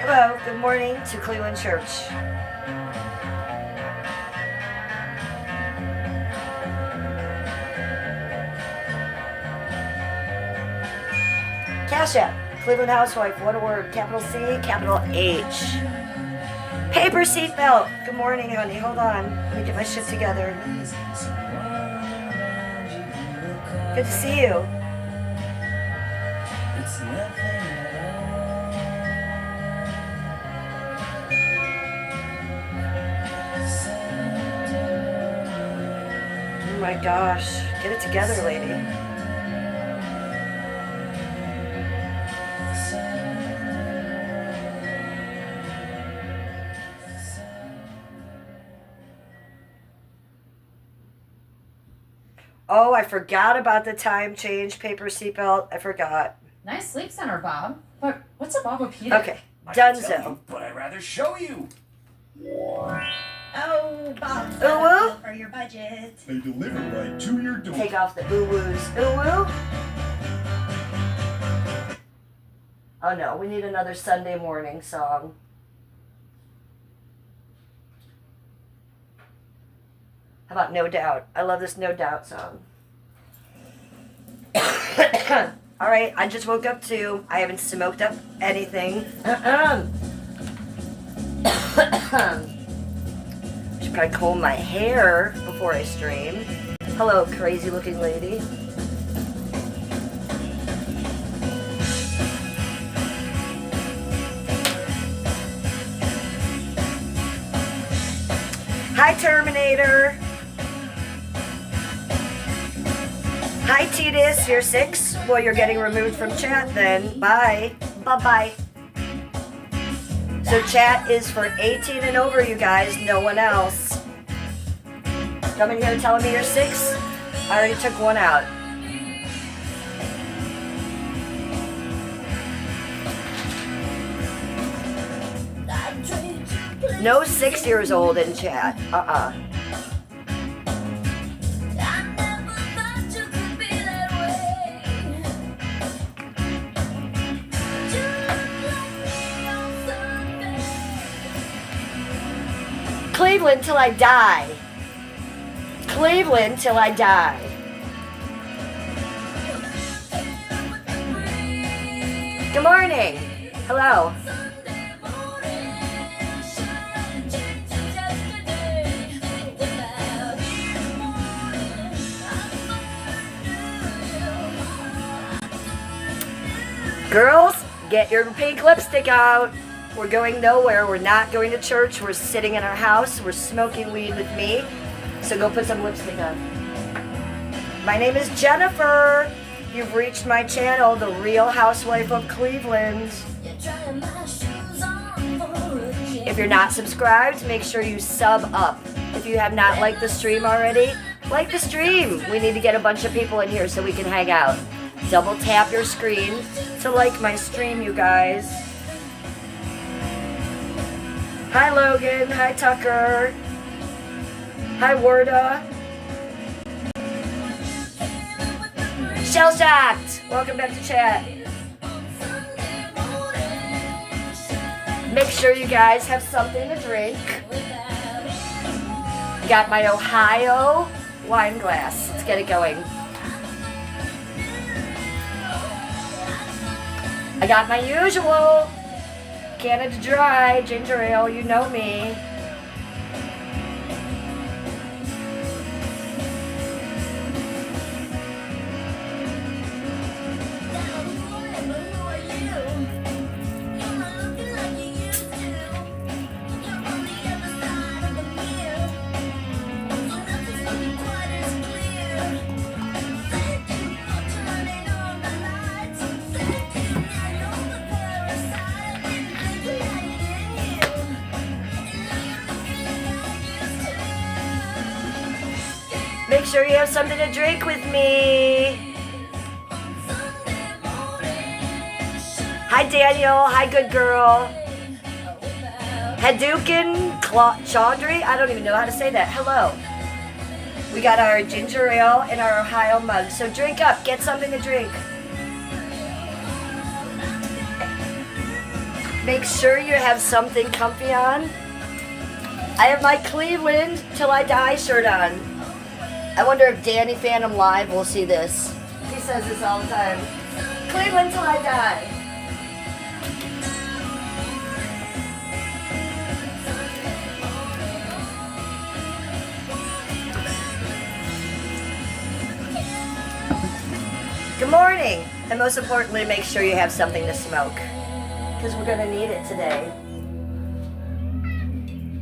Hello, good morning to Cleveland Church. Cash App, Cleveland Housewife, what a word, capital C, capital H. Paper seatbelt, good morning, honey, hold on, let me get my shit together. Good to see you. Oh my gosh, get it together, lady. Oh, I forgot about the time change, paper seatbelt. I forgot. Nice sleep center, Bob. But what's a Bobopedic? Okay, Dunzo. But I'd rather show you. Oh, Bob, Ooh-woo? for your budget. They deliver right to your door. Take off the ooh-woos. Ooh-woo? Oh no, we need another Sunday morning song. How about No Doubt? I love this No Doubt song. Alright, I just woke up too. I haven't smoked up anything. Should probably comb my hair before I stream. Hello, crazy looking lady. Hi, Terminator. Hi, Titus. You're 6. Well, you're getting removed from chat then. Bye. Bye-bye. So chat is for 18 and over, you guys. No one else. Coming here telling me you're 6? I already took one out. No 6 years old in chat. Cleveland till I die. Cleveland till I die. Good morning. Hello. Girls, get your pink lipstick out. We're going nowhere. We're not going to church. We're sitting in our house. We're smoking weed with me. So go put some lipstick on. My name is Jennifer. You've reached my channel, The Real Housewife of Cleveland. If you're not subscribed, make sure you sub up. If you have not liked the stream already, like the stream. We need to get a bunch of people in here so we can hang out. Double tap your screen to like my stream, you guys. Hi, Logan. Hi, Tucker. Hi, Warda. Shell Shocked. Welcome back to chat. Make sure you guys have something to drink. Got my Ohio wine glass. Let's get it going. I got my usual Canada Dry ginger ale. You know me. Make sure you have something to drink with me. Hi, Daniel. Hi, good girl. Hadouken Chaudhry. I don't even know how to say that. Hello. We got our ginger ale in our Ohio mug. So drink up. Get something to drink. Make sure you have something comfy on. I have my Cleveland Till I Die shirt on. I wonder if Danny Phantom Live will see this. He says this all the time. Cleveland Till I Die. Good morning. And most importantly, make sure you have something to smoke. Because we're going to need it today.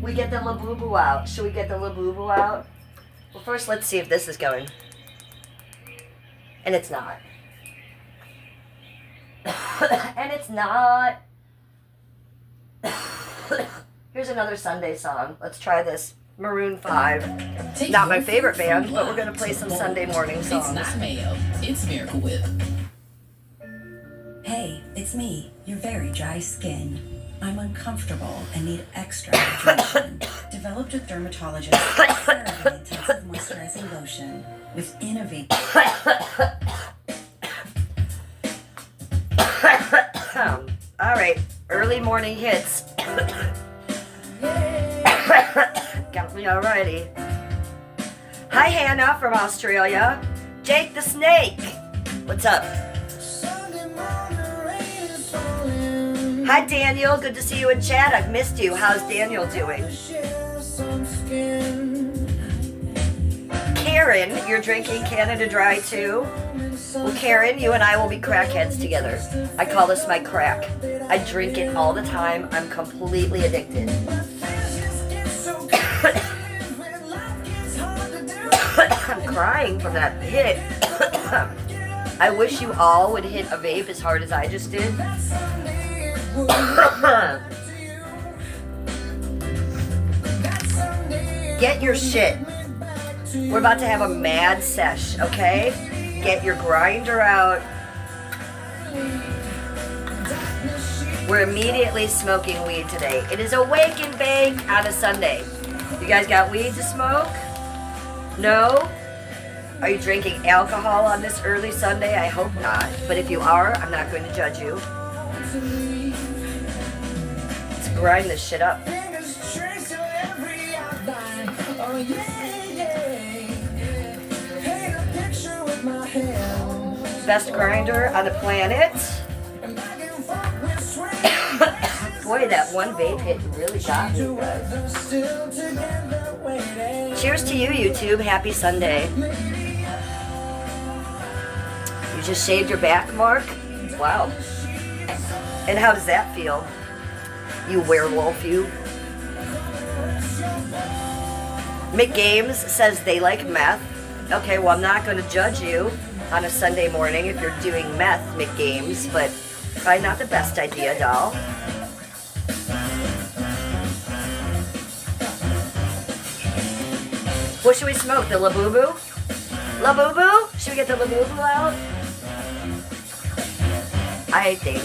We get the Labubu out. Should we get the Labubu out? Well, first let's see if this is going. And it's not. And it's not. Here's another Sunday song. Let's try this. Maroon 5. Not my favorite band, but we're going to play some Sunday morning songs. It's not mayo. It's Miracle Whip. Hey, it's me, your very dry skin. I'm uncomfortable and need extra hydration. Developed with dermatologist CeraVe Intensive Moisturizing Lotion with innovative. All right, early morning hits. Got me alrighty. Hi, Hannah from Australia. Jake the Snake. What's up? Hi, Daniel. Good to see you in chat. I've missed you. How's Daniel doing? Karen, you're drinking Canada Dry too? Well, Karen, you and I will be crackheads together. I call this my crack. I drink it all the time. I'm completely addicted. I'm crying from that hit. I wish you all would hit a vape as hard as I just did. Get your shit. We're about to have a mad sesh, okay? Get your grinder out. We're immediately smoking weed today. It is a wake and bake on a Sunday. You guys got weed to smoke? No? Are you drinking alcohol on this early Sunday? I hope not. But if you are, I'm not going to judge you. Let's grind this shit up. Best grinder on the planet. Boy, that one vape hit really got me, guys. Cheers to you, YouTube. Happy Sunday. You just shaved your back, Mark? Wow. And how does that feel? You werewolf, you. Mick Games says they like meth. Okay, well, I'm not going to judge you on a Sunday morning if you're doing meth, Mick Games, but probably not the best idea, doll. What should we smoke? The Labubu? Labubu? Should we get the Labubu out? I think.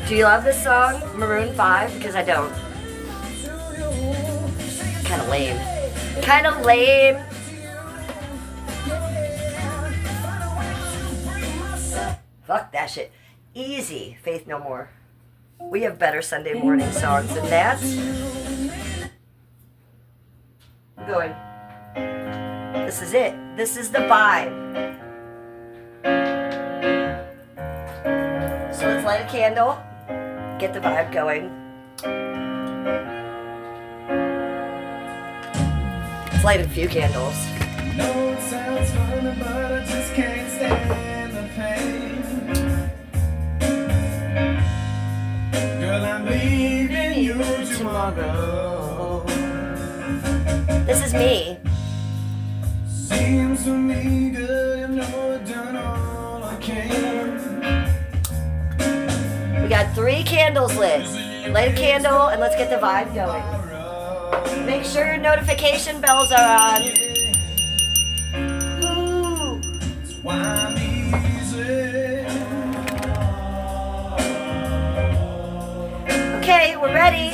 Do you love this song, Maroon 5? Because I don't. Kind of lame. Kind of lame. Fuck that shit. Easy. Faith No More. We have better Sunday morning songs than that. I'm going. This is it. This is the vibe. So let's light a candle. Get the vibe going. Let's light a few candles. No, it sounds funny, but I just can't stand the pain. Girl, I'm leaving you tomorrow. This is me. Seems to me good, I know I've done all I can. We got 3 candles lit. Light a candle and let's get the vibe going. Make sure your notification bells are on. Ooh. Okay, we're ready.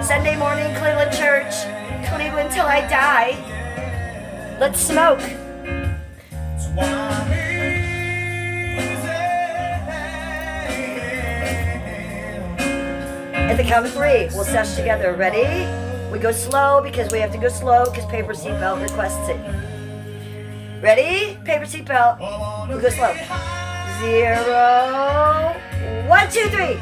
Sunday morning, Cleveland Church. Cleveland till I die. Let's smoke. At the count of 3, we'll sesh together. Ready? We go slow because we have to go slow because paper seatbelt requests it. Ready? Paper seatbelt. We go slow. 0, 1, 2, 3.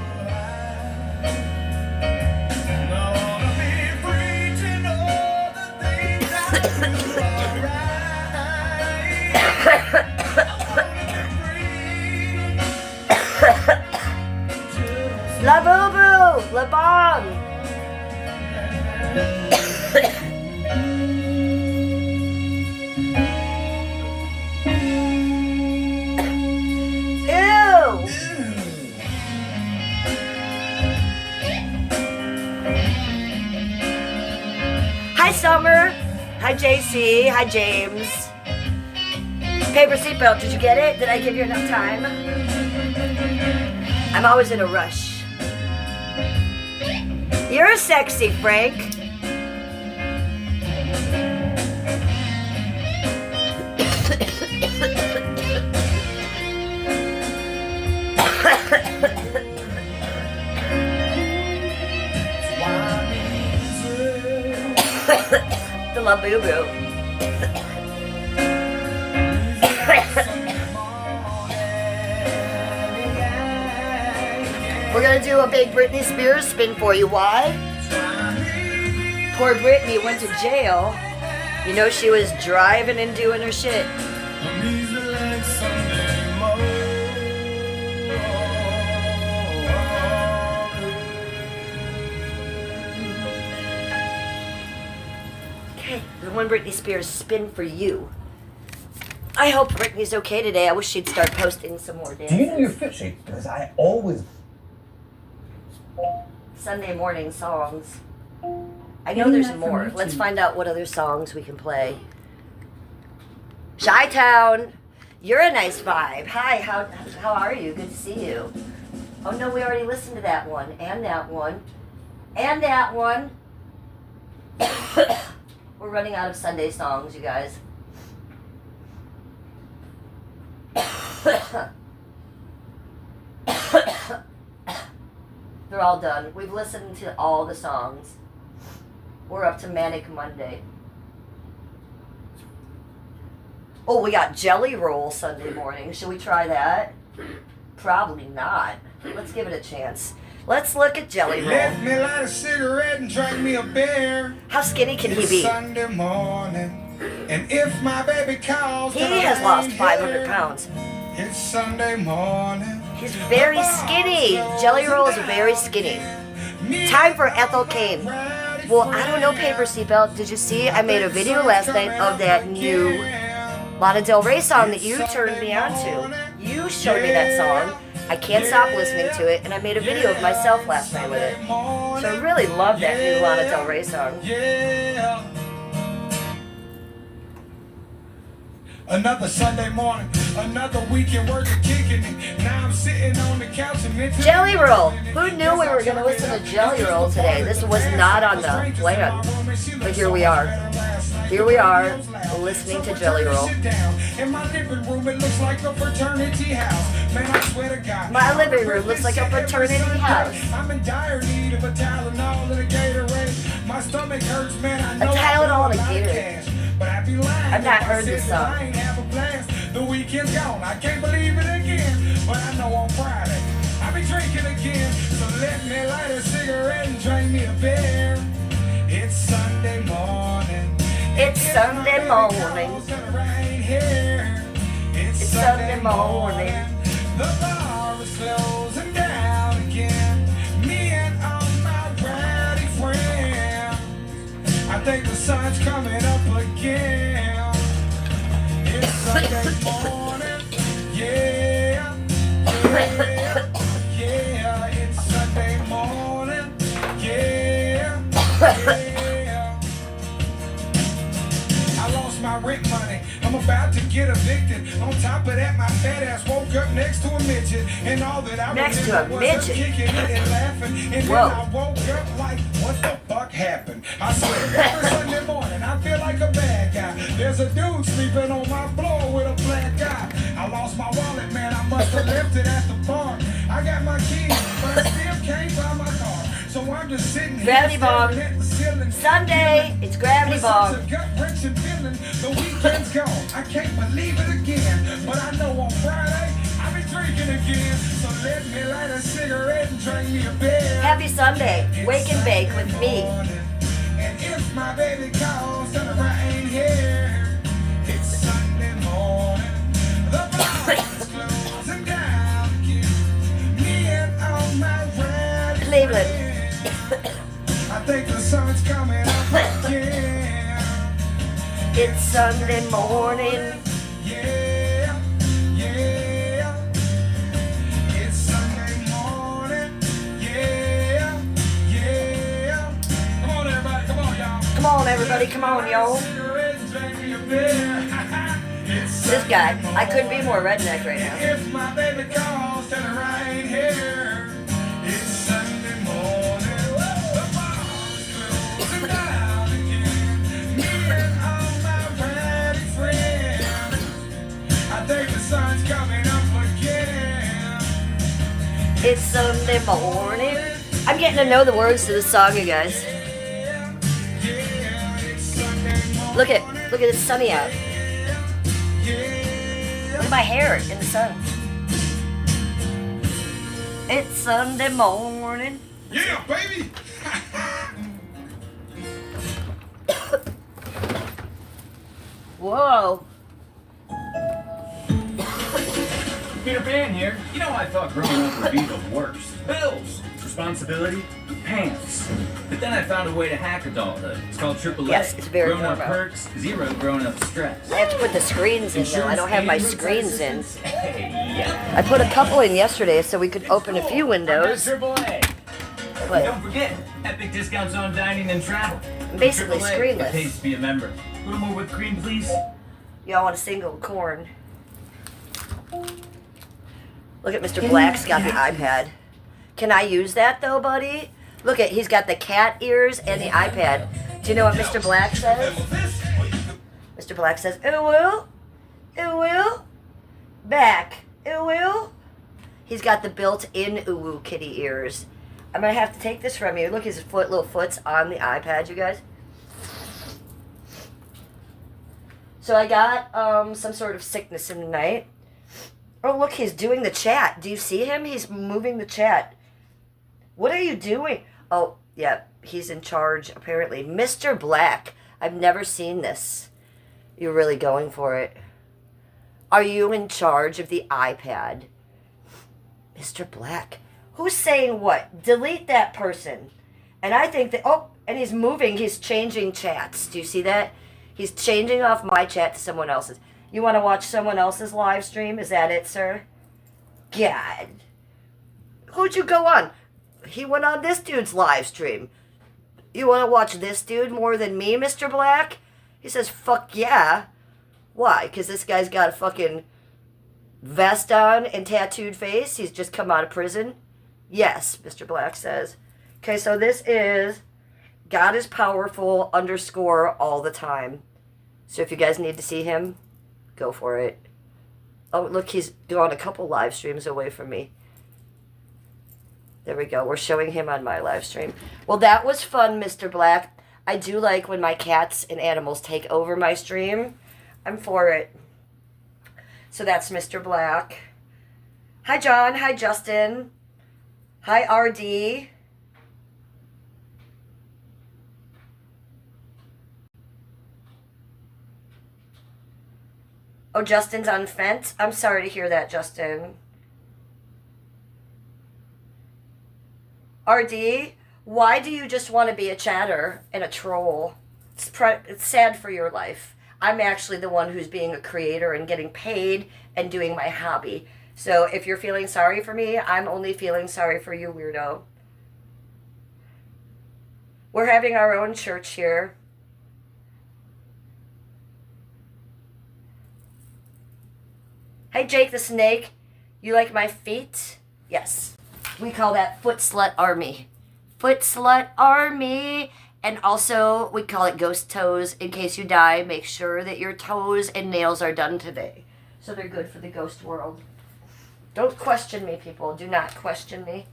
La boo boo, la bomb. Ew. Hi Summer. Hi JC. Hi James. Paper seatbelt. Did you get it? Did I give you enough time? I'm always in a rush. You're sexy, Frank. The La Boo Boo. We're gonna do a big Britney Spears spin for you. Why? Poor Britney went to jail. You know she was driving and doing her shit. Okay, the one Britney Spears spin for you. I hope Britney's okay today. I wish she'd start posting some more dances. Do you know your fit shape? Because I always... Sunday morning songs. I know there's more. Let's find out what other songs we can play. Chi-Town, you're a nice vibe. Hi, how are you? Good to see you. Oh no, we already listened to that one, and that one, and that one. We're running out of Sunday songs, you guys. They're all done. We've listened to all the songs. We're up to Manic Monday. Oh, we got Jelly Roll Sunday morning. Should we try that? Probably not. Let's give it a chance. Let's look at Jelly Roll. Let me light a cigarette and drink me a beer. How skinny can he It's be? Sunday morning, and if my baby calls, He then I has lost ain't 500 here. pounds. It's Sunday morning. He's very skinny. Jelly Roll is very skinny. Time for Ethel Kane. Well, I don't know, Paper Seatbelt. Did you see? I made a video last night of that new Lana Del Rey song that you turned me on to. You showed me that song. I can't stop listening to it, and I made a video of myself last night with it. So I really love that new Lana Del Rey song. Yeah. Another Sunday morning, another weekend worth of kicking it. Now I'm sitting on the couch and Jelly Roll. Who knew we were going to listen to Jelly Roll today? This was not on the plan. But here we are. Here we are, listening to Jelly Roll. In my living room, it looks like a fraternity house. Man, I swear to God. My living room looks like a fraternity house. I'm in dire need of a Tylenol and a Gatorade. My stomach hurts, man. I know Tylenol and a I got Gatorade. cash, but I'd be lying I've not if I heard said this that song. I ain't have a blast. The weekend's gone. I can't believe it again, but I know on Friday I'll be drinking again. So let me light a cigarette and drink me a beer. It's Sunday morning. It's Sunday morning. It's Sunday morning. The bar is closing down again. Me and all my rowdy friends. I think the sun's coming up again. It's Sunday morning. Yeah. Yeah. Yeah. Yeah. I lost my rent money. I'm about to get evicted. On top of that, my fat ass woke up next to a midget. And all that I Next to remember a was her midget? kicking it and laughing. And Whoa. then I woke up like, what the fuck happened? I swear, every Sunday morning, I feel like a bad guy. There's a dude sleeping on my floor with a black guy. I lost my wallet, man. I must have left it at the bar. I got my keys, but I still can't find my car. So I'm just sitting here Gravity bomb. staring at the ceiling. Sunday, it's gravity With bomb. such a gut-wrenching feeling, the weekend's gone. I can't believe it again. But I know on Friday, I'll be drinking again. So let me light a cigarette and drink me a beer. Happy Sunday. It's Wake and bake Sunday with me. morning, and if my baby calls and I ain't here, it's Sunday morning. The bar is closing down again. Me and all my rowdy Cleveland. friends. I think the sun's coming up again. It's Sunday morning. Yeah, yeah. It's Sunday morning. Yeah, yeah. Come on, everybody. Come on, y'all. Come on, everybody. Come on, y'all. Cigarette and drink me a beer. It's This guy. Sunday I couldn't be morning. more redneck right now. If my baby calls, tell her I ain't here. It's Sunday morning. The bar's closing down again. Me and all my rowdy friends. I think the sun's coming up again. It's Sunday morning. I'm getting to know the words to this song, you guys. Yeah, it's Sunday morning. Look at it's sunny out. Yeah. Look at my hair in the sun. It's Sunday morning. Yeah, baby. Whoa. Peter Pan here. You know, I thought growing up would be the worst. Bills, responsibility, pants. But then I found a way to hack adulthood. It's called AAA. Yes, it's very Grown up normal. perks, zero grown up stress. I have to put the screens in though. I don't have my screens in. Hey, yeah. I put a couple in yesterday so we could open a few windows. AAA. But Don't forget, epic discounts on dining and travel. basically AAA, screenless. It pays to be a member. A little more whipped cream, please. y'all want a single corn. Look at Mr. Black's got the iPad. Can I use that though, buddy? Look at, he's got the cat ears and the iPad. Do you know what Mr. Black says? Mr. Black says, "Ooh, ooh, back, ooh." He's got the built-in ooh kitty ears. I'm gonna have to take this from you. Look, his little foot's on the iPad, you guys. So I got some sort of sickness in the night. Oh, look, he's doing the chat. Do you see him? He's moving the chat. What are you doing? Oh, yeah, he's in charge, apparently. Mr. Black, I've never seen this. You're really going for it. Are you in charge of the iPad? Mr. Black. Who's saying what? Delete that person. And I think that, oh, and he's moving, he's changing chats. Do you see that? He's changing off my chat to someone else's. You want to watch someone else's live stream? Is that it, sir? God. Who'd you go on? He went on this dude's live stream. You want to watch this dude more than me, Mr. Black? He says, fuck yeah. Why? Because this guy's got a fucking vest on and tattooed face? He's just come out of prison? Yes, Mr. Black says. Okay, so this is God is powerful _ all the time. So if you guys need to see him, go for it. Oh, look, he's gone a couple live streams away from me. There we go. We're showing him on my live stream. Well, that was fun, Mr. Black. I do like when my cats and animals take over my stream. I'm for it. So that's Mr. Black. Hi, John. Hi, Justin. Hi, RD. Oh, Justin's on fence? I'm sorry to hear that, Justin. RD, why do you just want to be a chatter and a troll? It's sad for your life. I'm actually the one who's being a creator and getting paid and doing my hobby. So if you're feeling sorry for me, I'm only feeling sorry for you, weirdo. We're having our own church here. Hey, Jake the Snake. You like my feet? Yes. We call that Foot Slut Army. Foot Slut Army. And also, we call it ghost toes. In case you die, make sure that your toes and nails are done today. So they're good for the ghost world. Don't question me, people. Do not question me.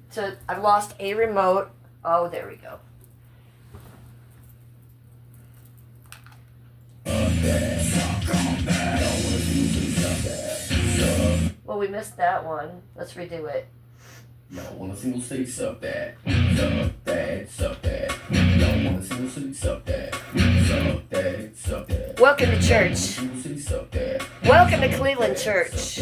So I've lost a remote. Oh, there we go. Well, we missed that one. Let's redo it. Y'all want a single city, suck that. Suck that, suck that. Y'all want a single city, suck that. Suck that, suck that. Welcome to church. Single city, suck that. Welcome to Cleveland Church.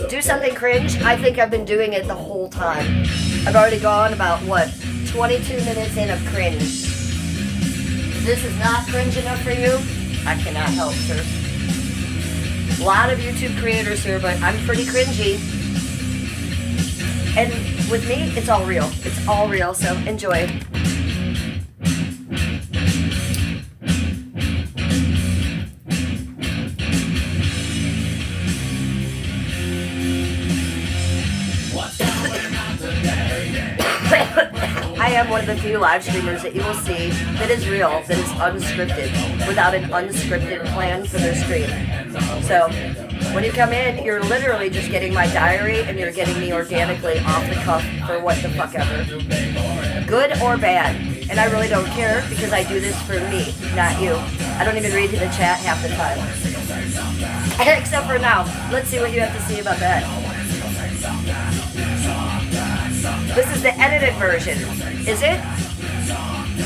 Do something cringe? I think I've been doing it the whole time. I've already gone about, 22 minutes in of cringe. This is not cringe enough for you? I cannot help, sir. A lot of YouTube creators here, but I'm pretty cringy. And with me, it's all real. It's all real, so enjoy. I am one of the few live streamers that you will see that is real, that is unscripted, without an unscripted plan for their stream. So, when you come in, you're literally just getting my diary and you're getting me organically off the cuff for what the fuck ever. Good or bad. And I really don't care because I do this for me, not you. I don't even read the chat half the time. Except for now. Let's see what you have to say about that. This is the edited version. Is it?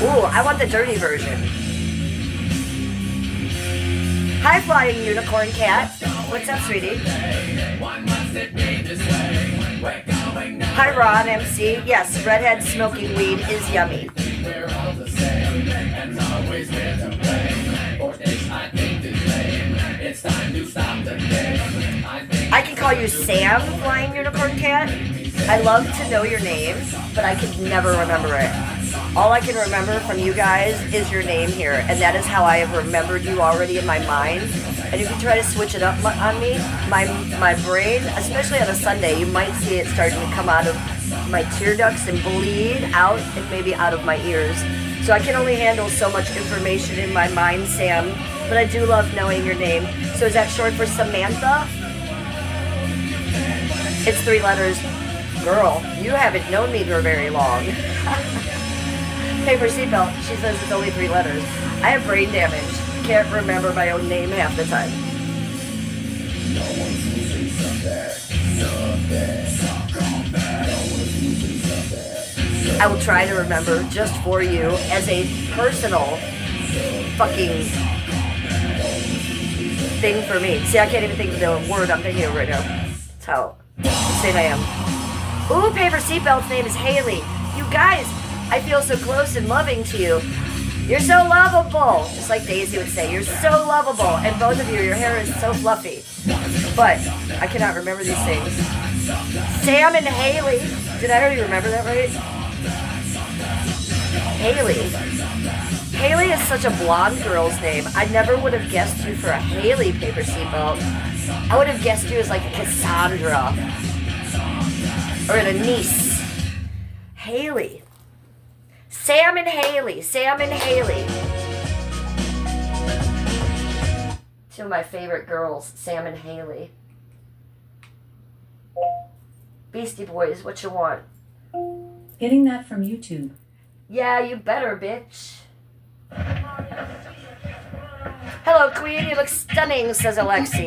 Ooh, I want the dirty version. Hi, Flying Unicorn Cat. What's up, sweetie? Hi, Ron MC. Yes, redhead smoking weed is yummy. I can call you Sam, Flying Unicorn Cat. I love to know your name, but I can never remember it. All I can remember from you guys is your name here, and that is how I have remembered you already in my mind. And if you try to switch it up on me, my brain, especially on a Sunday, you might see it starting to come out of my tear ducts and bleed out and maybe out of my ears. So I can only handle so much information in my mind, Sam, but I do love knowing your name. So is that short for Samantha? It's 3 letters. Girl, you haven't known me for very long. Paper seatbelt. She says it's only 3 letters. I have brain damage. Can't remember my own name half the time. I will try to remember just for you as a personal fucking thing for me. See, I can't even think of the word I'm thinking of right now. That's how insane I am. Ooh, Paper Seatbelt's name is Haley. You guys, I feel so close and loving to you. You're so lovable. Just like Daisy would say, you're so lovable. And both of you, your hair is so fluffy. But I cannot remember these things. Sam and Haley. Did I already remember that right? Haley. Haley is such a blonde girl's name. I never would have guessed you for a Haley, Paper Seatbelt. I would have guessed you as like a Cassandra. Or an Anise. Haley. Sam and Haley. Sam and Haley. 2 of my favorite girls, Sam and Haley. Beastie Boys, what you want? Getting that from YouTube. Yeah, you better, bitch. Hello, Queen. You look stunning, says Alexi.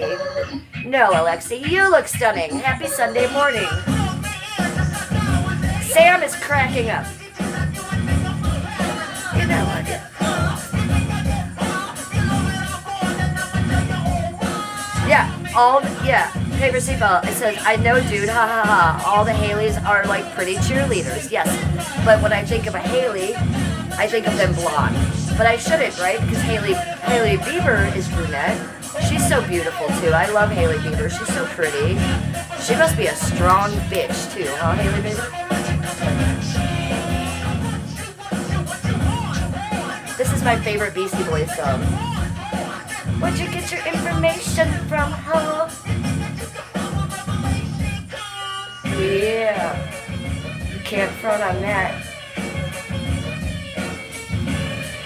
No, Alexi, you look stunning. Happy Sunday morning. Sam is cracking up. You know what? Yeah, Paper Seatbelt. It says, I know, dude, ha ha ha. All the Haleys are like pretty cheerleaders. Yes, but when I think of a Haley, I think of them blonde. But I shouldn't, right? Because Haley Bieber is brunette. She's so beautiful, too. I love Haley Bieber. She's so pretty. She must be a strong bitch, too, huh, Haley Bieber? my favorite Beastie Boys song. Where'd you get your information from, huh? Yeah. You can't front on that.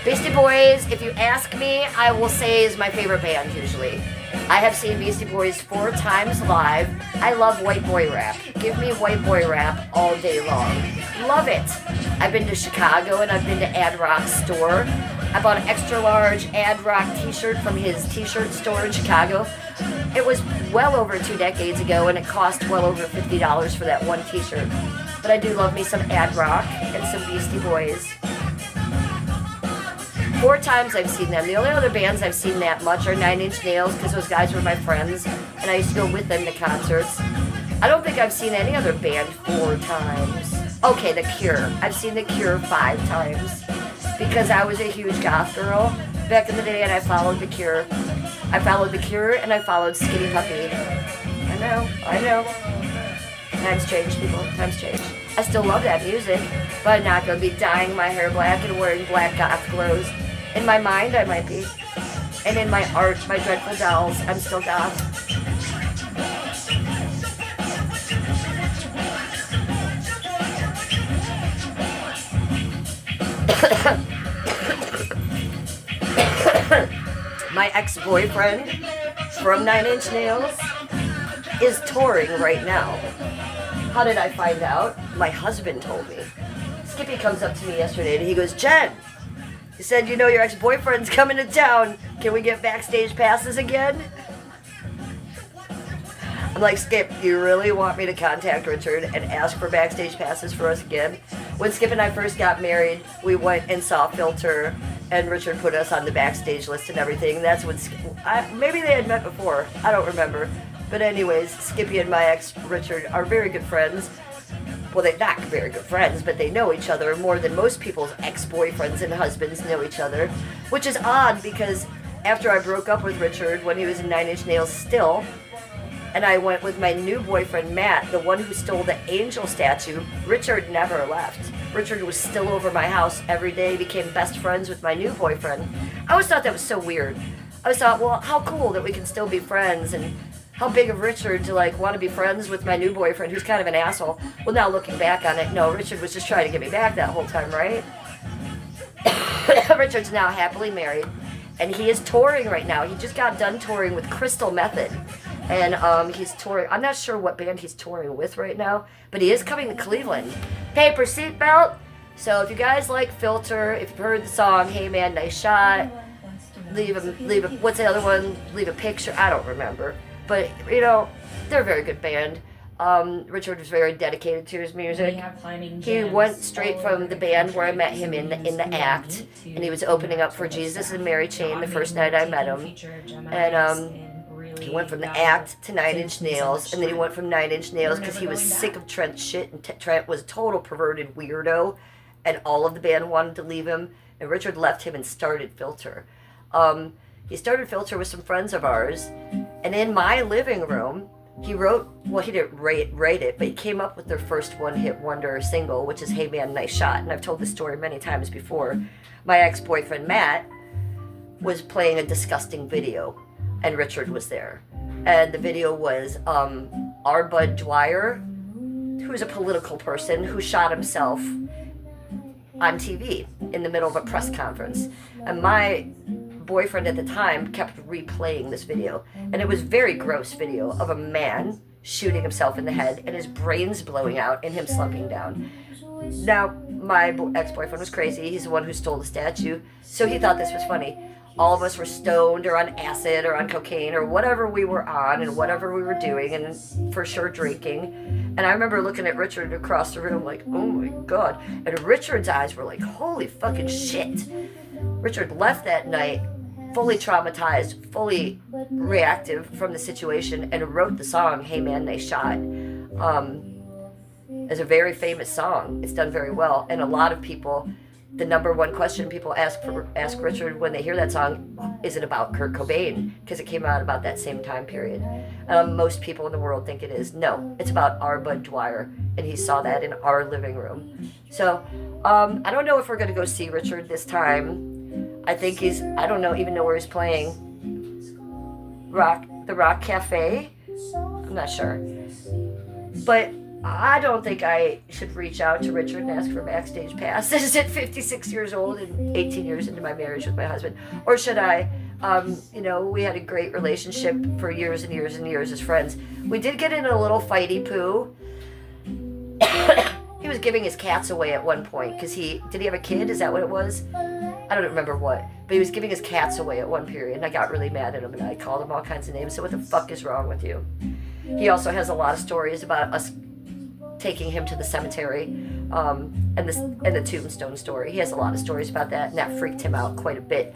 Beastie Boys, if you ask me, I will say is my favorite band usually. I have seen Beastie Boys 4 times live. I love white boy rap. Give me white boy rap all day long. Love it. I've been to Chicago and I've been to Ad Rock's store. I bought an extra large Ad Rock t-shirt from his t-shirt store in Chicago. It was well over 2 decades ago and it cost well over $50 for that one t-shirt. But I do love me some Ad Rock and some Beastie Boys. 4 times I've seen them. The only other bands I've seen that much are 9 Inch Nails because those guys were my friends and I used to go with them to concerts. I don't think I've seen any other band 4 times. Okay, The Cure. I've seen The Cure 5 times because I was a huge goth girl back in the day and I followed The Cure. I followed The Cure and I followed Skinny Puppy. I know. Times change, people. Times change. I still love that music, but I'm not going to be dyeing my hair black and wearing black goth clothes. In my mind, I might be. And in my art, my Dreadful Dolls, I'm still goth. My ex-boyfriend from 9 Inch Nails is touring right now. How did I find out? My husband told me. Skippy comes up to me yesterday and he goes, Jen, he said, you know your ex-boyfriend's coming to town. Can we get backstage passes again? I'm like, Skip, do you really want me to contact Richard and ask for backstage passes for us again? When Skip and I first got married, we went and saw Filter, and Richard put us on the backstage list and everything. That's when maybe they had met before. I don't remember. But anyways, Skippy and my ex, Richard, are very good friends. Well, they're not very good friends, but they know each other more than most people's ex-boyfriends and husbands know each other. Which is odd because after I broke up with Richard when he was in 9 Inch Nails still, and I went with my new boyfriend, Matt, the one who stole the angel statue, Richard never left. Richard was still over my house every day, became best friends with my new boyfriend. I always thought that was so weird. I always thought, well, how cool that we can still be friends, and how big of Richard to want to be friends with my new boyfriend who's kind of an asshole. Well, now looking back on it, no, Richard was just trying to get me back that whole time, right? Richard's now happily married, and he is touring right now. He just got done touring with Crystal Method, and he's touring. I'm not sure what band he's touring with right now, but he is coming to Cleveland. Paper seatbelt. So if you guys like Filter, if you've heard the song "Hey Man, Nice Shot," leave a what's the other one? Leave a picture. I don't remember. But, they're a very good band. Richard was very dedicated to his music. He went straight from the band where I met him in the act, and he was opening up for Jesus and Mary Chain the first night I met him. And he went from the act to 9 Inch Nails, and then he went from 9 Inch Nails because he was sick of Trent's shit, and Trent was a total perverted weirdo, and all of the band wanted to leave him, and Richard left him and started Filter. He started Filter with some friends of ours, and in my living room, he wrote, well, he didn't write it, but he came up with their first one-hit wonder single, which is "Hey Man, Nice Shot," and I've told this story many times before. My ex-boyfriend, Matt, was playing a disgusting video, and Richard was there. And the video was R. Bud Dwyer, who's a political person, who shot himself on TV in the middle of a press conference. And my boyfriend at the time kept replaying this video, and it was very gross video of a man shooting himself in the head and his brains blowing out and him slumping down. Now, my ex-boyfriend was crazy. He's the one who stole the statue, so he thought this was funny. All of us were stoned or on acid or on cocaine or whatever we were on and whatever we were doing, and for sure drinking. And I remember looking at Richard across the room like, oh my God. And Richard's eyes were like, holy fucking shit. Richard left that night fully traumatized, fully reactive from the situation, and wrote the song "Hey Man, Nice Shot." It's a very famous song. It's done very well, and a lot of people, the number one question people ask Richard when they hear that song, is it about Kurt Cobain? Because it came out about that same time period. Most people in the world think it is. No, it's about R. Bud Dwyer, and he saw that in our living room. So I don't know if we're going to go see Richard this time. I think I don't even know where he's playing. The Rock Cafe? I'm not sure. But I don't think I should reach out to Richard and ask for backstage passes at 56 years old and 18 years into my marriage with my husband. Or should I? We had a great relationship for years and years and years as friends. We did get in a little fighty poo. He was giving his cats away at one point because did he have a kid? Is that what it was? I don't remember what, but he was giving his cats away at one period, and I got really mad at him, and I called him all kinds of names. So what the fuck is wrong with you? He also has a lot of stories about us taking him to the cemetery, and the tombstone story. He has a lot of stories about that, and that freaked him out quite a bit.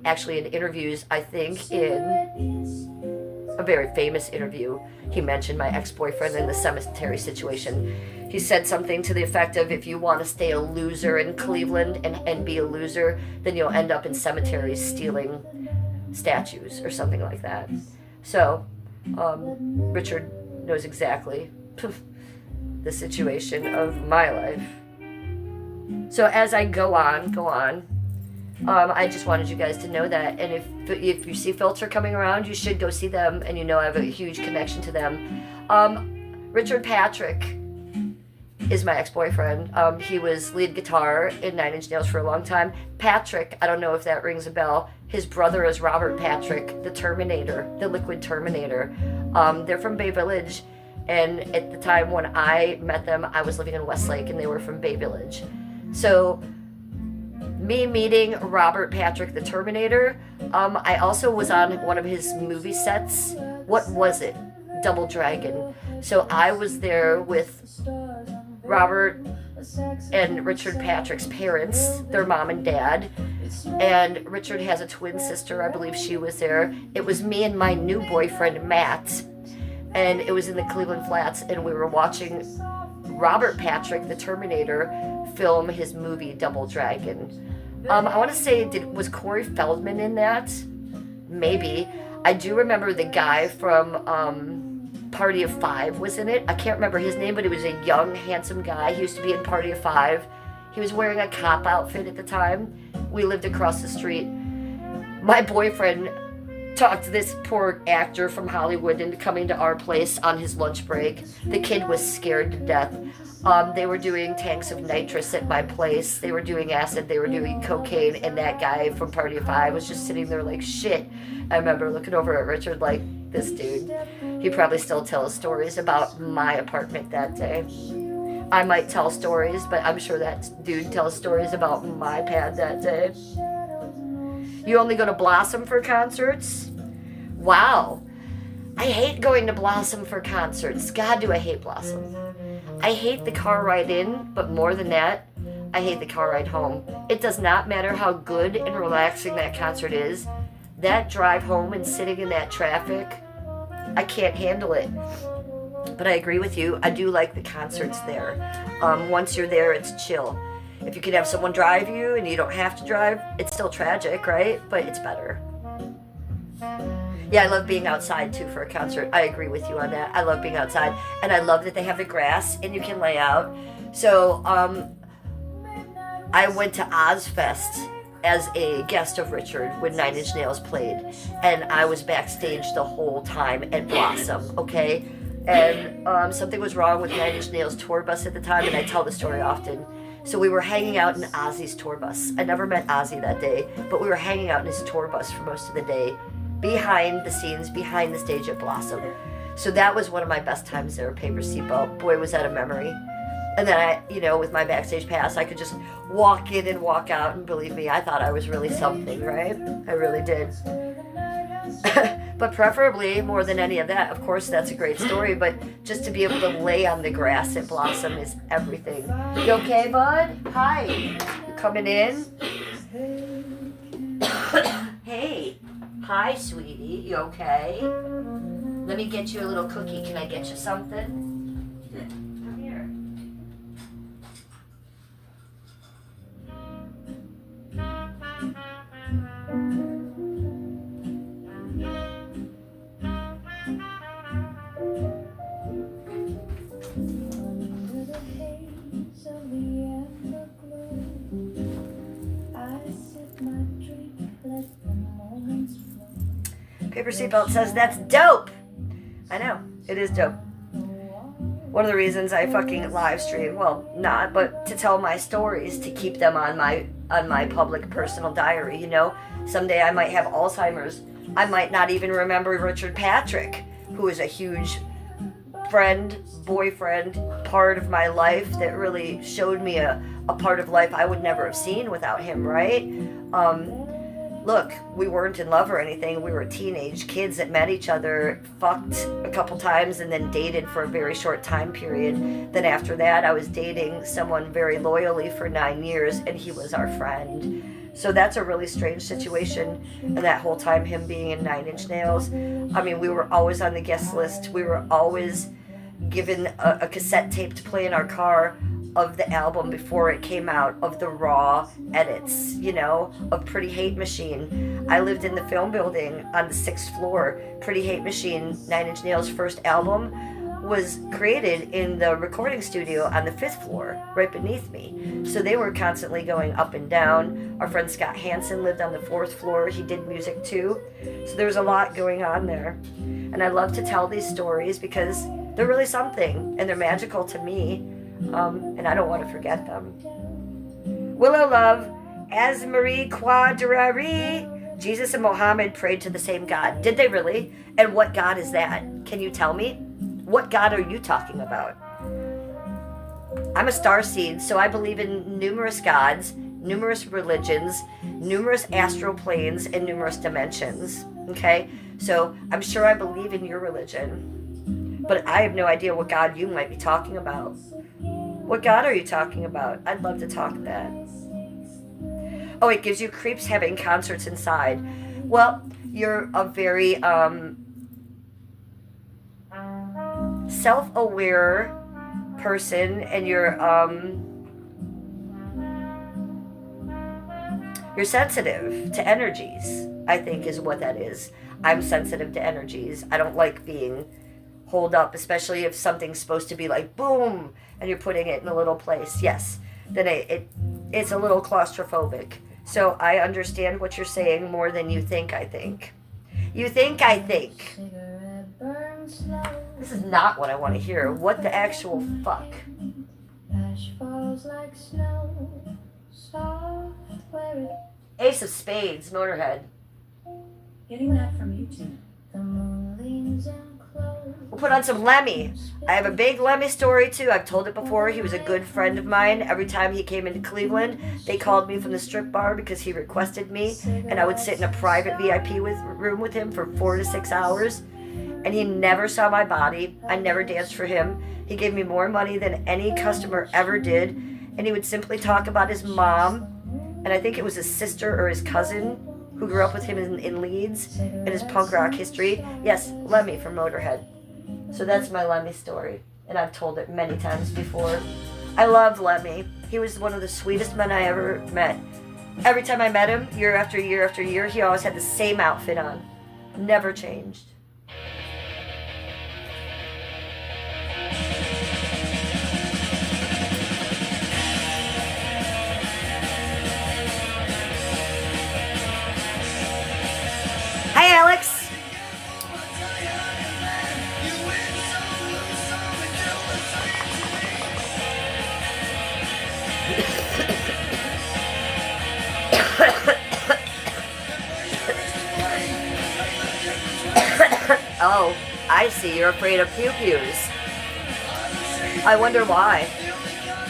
Actually, in interviews, I think in a very famous interview, he mentioned my ex-boyfriend in the cemetery situation. He said something to the effect of, if you want to stay a loser in Cleveland and be a loser, then you'll end up in cemeteries stealing statues or something like that. So, Richard knows exactly the situation of my life. So as I go on, I just wanted you guys to know that. And if you see Filter coming around, you should go see them. And I have a huge connection to them. Richard Patrick is my ex-boyfriend. He was lead guitar in Nine Inch Nails for a long time. Patrick, I don't know if that rings a bell. His brother is Robert Patrick, the Terminator, the Liquid Terminator. They're from Bay Village. And at the time when I met them, I was living in Westlake, and they were from Bay Village. So me meeting Robert Patrick, the Terminator, I also was on one of his movie sets. What was it? Double Dragon. So I was there with Robert and Richard Patrick's parents, their mom and dad. And Richard has a twin sister. I believe she was there. It was me and my new boyfriend, Matt. And it was in the Cleveland Flats, and we were watching Robert Patrick, the Terminator, film his movie Double Dragon. I want to say, was Corey Feldman in that? Maybe. I do remember the guy from Party of Five was in it. I can't remember his name, but he was a young, handsome guy. He used to be in Party of Five. He was wearing a cop outfit at the time. We lived across the street. My boyfriend talked this poor actor from Hollywood into coming to our place on his lunch break. The kid was scared to death. They were doing tanks of nitrous at my place. They were doing acid. They were doing cocaine. And that guy from Party of Five was just sitting there like shit. I remember looking over at Richard like, this dude. He probably still tells stories about my apartment that day. I might tell stories, but I'm sure that dude tells stories about my pad that day. You only go to Blossom for concerts? Wow. I hate going to Blossom for concerts. God, do I hate Blossom. I hate the car ride in, but more than that, I hate the car ride home. It does not matter how good and relaxing that concert is. That drive home and sitting in that traffic, I can't handle it. But I agree with you. I do like the concerts there. Once you're there, it's chill. If you can have someone drive you and you don't have to drive, it's still tragic, right? But it's better. Yeah, I love being outside too for a concert. I agree with you on that. I love being outside. And I love that they have the grass and you can lay out. So I went to Ozfest as a guest of Richard when Nine Inch Nails played. And I was backstage the whole time at Blossom, okay? And something was wrong with Nine Inch Nails tour bus at the time, and I tell the story often. So we were hanging out in Ozzy's tour bus. I never met Ozzy that day, but we were hanging out in his tour bus for most of the day, behind the scenes, behind the stage at Blossom. So that was one of my best times there, Paper Seatbelt. Boy, was that a memory. And then I, with my backstage pass, I could just walk in and walk out, and believe me, I thought I was really something, right? I really did. But preferably, more than any of that, of course, that's a great story, but just to be able to lay on the grass at Blossom is everything. You okay, bud? Hi. You coming in? Hey. Hi, sweetie. You okay? Let me get you a little cookie. Can I get you something? Come here. Under the haze of the afterglow, I sip my Paper Seatbelt says that's dope. I know, it is dope. One of the reasons I fucking live stream, well, not, but to tell my stories, to keep them on my public personal diary, you know? Someday I might have Alzheimer's. I might not even remember Richard Patrick, who is a huge friend, boyfriend, part of my life that really showed me a part of life I would never have seen without him, right? Look, we weren't in love or anything. We were teenage kids that met each other, fucked a couple times, and then dated for a very short time period. Then after that, I was dating someone very loyally for 9 years, and he was our friend. So that's a really strange situation. And that whole time, him being in 9 Inch Nails, I mean, we were always on the guest list. We were always given a cassette tape to play in our car of the album before it came out, of the raw edits, you know, of Pretty Hate Machine. I lived in the film building on the 6th floor. Pretty Hate Machine, 9 Inch Nails' first album, was created in the recording studio on the 5th floor, right beneath me. So they were constantly going up and down. Our friend Scott Hansen lived on the 4th floor. He did music too. So there was a lot going on there. And I love to tell these stories because they're really something, and they're magical to me. And I don't want to forget them. Willow Love, as Marie Quadrari, Jesus and Mohammed prayed to the same God. Did they really? And what God is that? Can you tell me? What God are you talking about? I'm a starseed, so I believe in numerous gods, numerous religions, numerous astral planes, and numerous dimensions. Okay? So I'm sure I believe in your religion. But I have no idea what God you might be talking about. What God are you talking about? I'd love to talk that. Oh, it gives you creeps having concerts inside. Well, you're a very self-aware person, and you're sensitive to energies, I think is what that is. I'm sensitive to energies. I don't like being hold up, especially if something's supposed to be like boom and you're putting it in a little place. Yes, then it's a little claustrophobic. So I understand what you're saying more than you think. I think you think I think this is not what I want to hear. What the actual fuck? Ace of Spades, Motorhead. Getting that from YouTube. We'll put on some Lemmy. I have a big Lemmy story too. I've told it before. He was a good friend of mine. Every time he came into Cleveland, they called me from the strip bar because he requested me, and I would sit in a private VIP room with him for 4 to 6 hours. And he never saw my body. I never danced for him. He gave me more money than any customer ever did, and he would simply talk about his mom, and I think it was his sister or his cousin who grew up with him in Leeds, and his punk rock history. Yes, Lemmy from Motorhead. So that's my Lemmy story, and I've told it many times before. I loved Lemmy. He was one of the sweetest men I ever met. Every time I met him, year after year after year, he always had the same outfit on. Never changed. Hi, Alex. Oh, I see. You're afraid of pew-pews. I wonder why.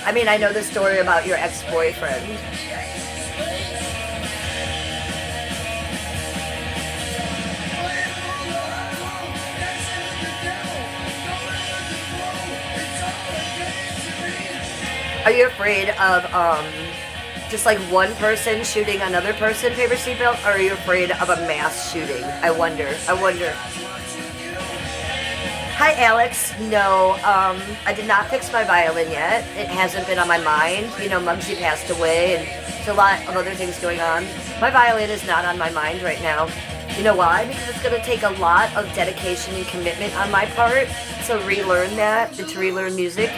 I mean, I know the story about your ex-boyfriend. Are you afraid of just like one person shooting another person, Paper Seatbelt, or are you afraid of a mass shooting? I wonder. Hi, Alex. No, I did not fix my violin yet. It hasn't been on my mind. You know, Mumsy passed away, and there's a lot of other things going on. My violin is not on my mind right now. You know why? Because it's going to take a lot of dedication and commitment on my part to relearn that, and to relearn music.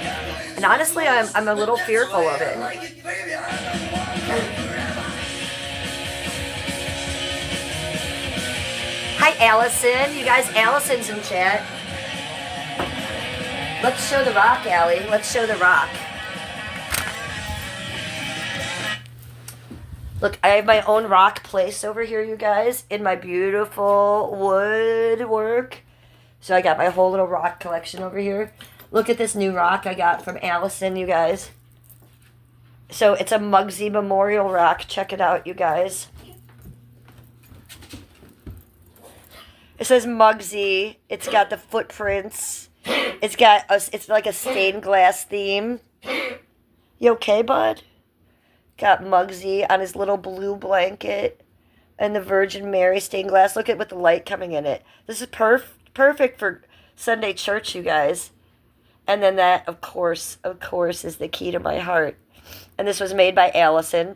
And honestly, I'm a little fearful of it. Hi, Allison. You guys, Allison's in chat. Let's show the rock, Allie. Let's show the rock. Look, I have my own rock place over here, you guys, in my beautiful woodwork. So I got my whole little rock collection over here. Look at this new rock I got from Allison, you guys. So it's a Muggsy Memorial rock. Check it out, you guys. It says Muggsy. It's got the footprints. It's like a stained glass theme. You okay, bud? Got Muggsy on his little blue blanket. And the Virgin Mary stained glass. Look at with the light coming in it. This is perfect for Sunday church, you guys. And then that, of course, is the key to my heart. And this was made by Allison.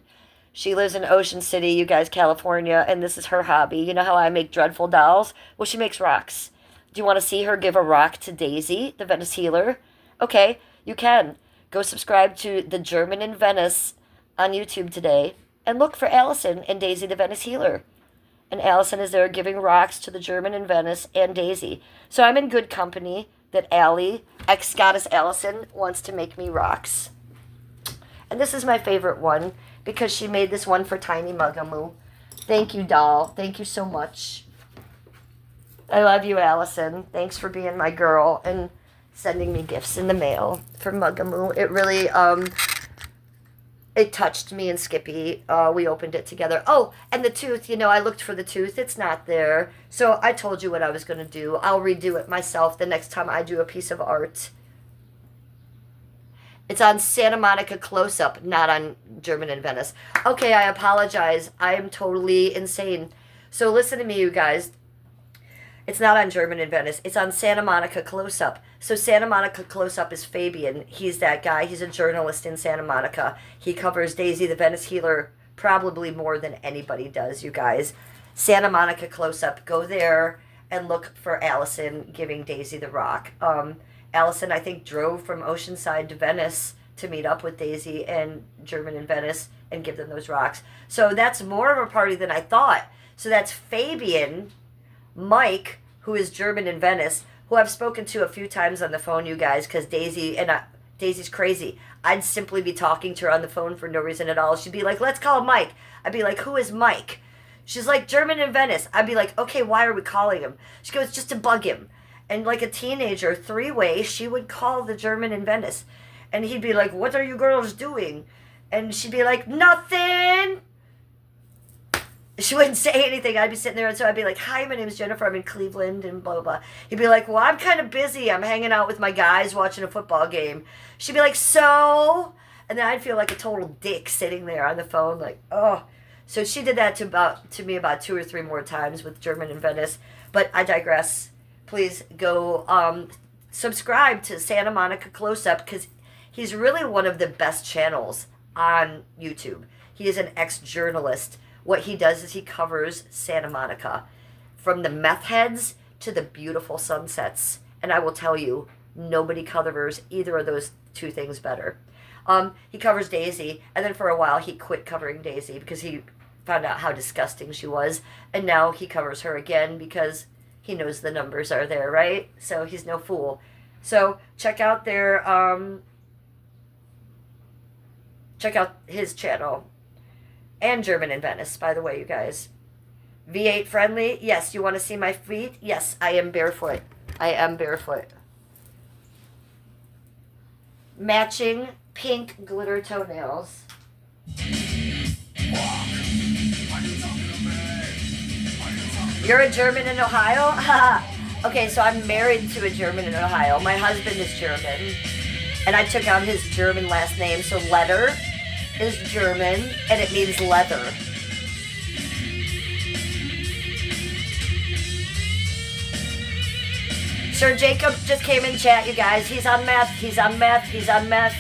She lives in Ocean City, you guys, California. And this is her hobby. You know how I make dreadful dolls? Well, she makes rocks. Do you want to see her give a rock to Daisy, the Venice healer? Okay, you can. Go subscribe to The German in Venice on YouTube today and look for Allison and Daisy, the Venice healer. And Allison is there giving rocks to the German in Venice and Daisy. So I'm in good company that Allie, ex-goddess Allison, wants to make me rocks. And this is my favorite one because she made this one for Tiny Mugamoo. Thank you, doll. Thank you so much. I love you, Allison. Thanks for being my girl and sending me gifts in the mail for Mugamoo. It really, it touched me and Skippy. We opened it together. Oh, and the tooth, I looked for the tooth. It's not there. So I told you what I was going to do. I'll redo it myself the next time I do a piece of art. It's on Santa Monica Close-Up, not on German in Venice. Okay, I apologize. I am totally insane. So listen to me, you guys. It's not on German in Venice. It's on Santa Monica Close-Up. So Santa Monica Close-Up is Fabian. He's that guy. He's a journalist in Santa Monica. He covers Daisy the Venice healer probably more than anybody does, you guys. Santa Monica Close-Up. Go there and look for Allison giving Daisy the rock. Allison, I think, drove from Oceanside to Venice to meet up with Daisy and German in Venice and give them those rocks. So that's more of a party than I thought. So that's Fabian, Mike, who is German in Venice, who I've spoken to a few times on the phone, you guys, because Daisy's crazy. I'd simply be talking to her on the phone for no reason at all. She'd be like, let's call Mike. I'd be like, who is Mike? She's like, German in Venice. I'd be like, okay, why are we calling him? She goes, just to bug him. And like a teenager, three-way, she would call the German in Venice. And he'd be like, what are you girls doing? And she'd be like, nothing. She wouldn't say anything. I'd be sitting there, and so I'd be like, hi, my name is Jennifer. I'm in Cleveland, and blah, blah, blah. He'd be like, well, I'm kind of busy. I'm hanging out with my guys watching a football game. She'd be like, so? And then I'd feel like a total dick sitting there on the phone, like, oh. So she did that to me about 2 or 3 more times with German in Venice. But I digress. Please go subscribe to Santa Monica Close-Up because he's really one of the best channels on YouTube. He is an ex-journalist. What he does is he covers Santa Monica from the meth heads to the beautiful sunsets. And I will tell you, nobody covers either of those two things better. He covers Daisy, and then for a while he quit covering Daisy because he found out how disgusting she was. And now he covers her again because he knows the numbers are there, right? So he's no fool. So check out check out his channel. And German in Venice, by the way, you guys. V8 friendly? Yes. You want to see my feet? Yes, I am barefoot. I am barefoot. Matching pink glitter toenails. You're a German in Ohio? Okay, so I'm married to a German in Ohio. My husband is German. And I took on his German last name, so letter is German, and it means leather. Sir Jacob just came in chat, you guys. He's on meth, he's on meth, he's on meth.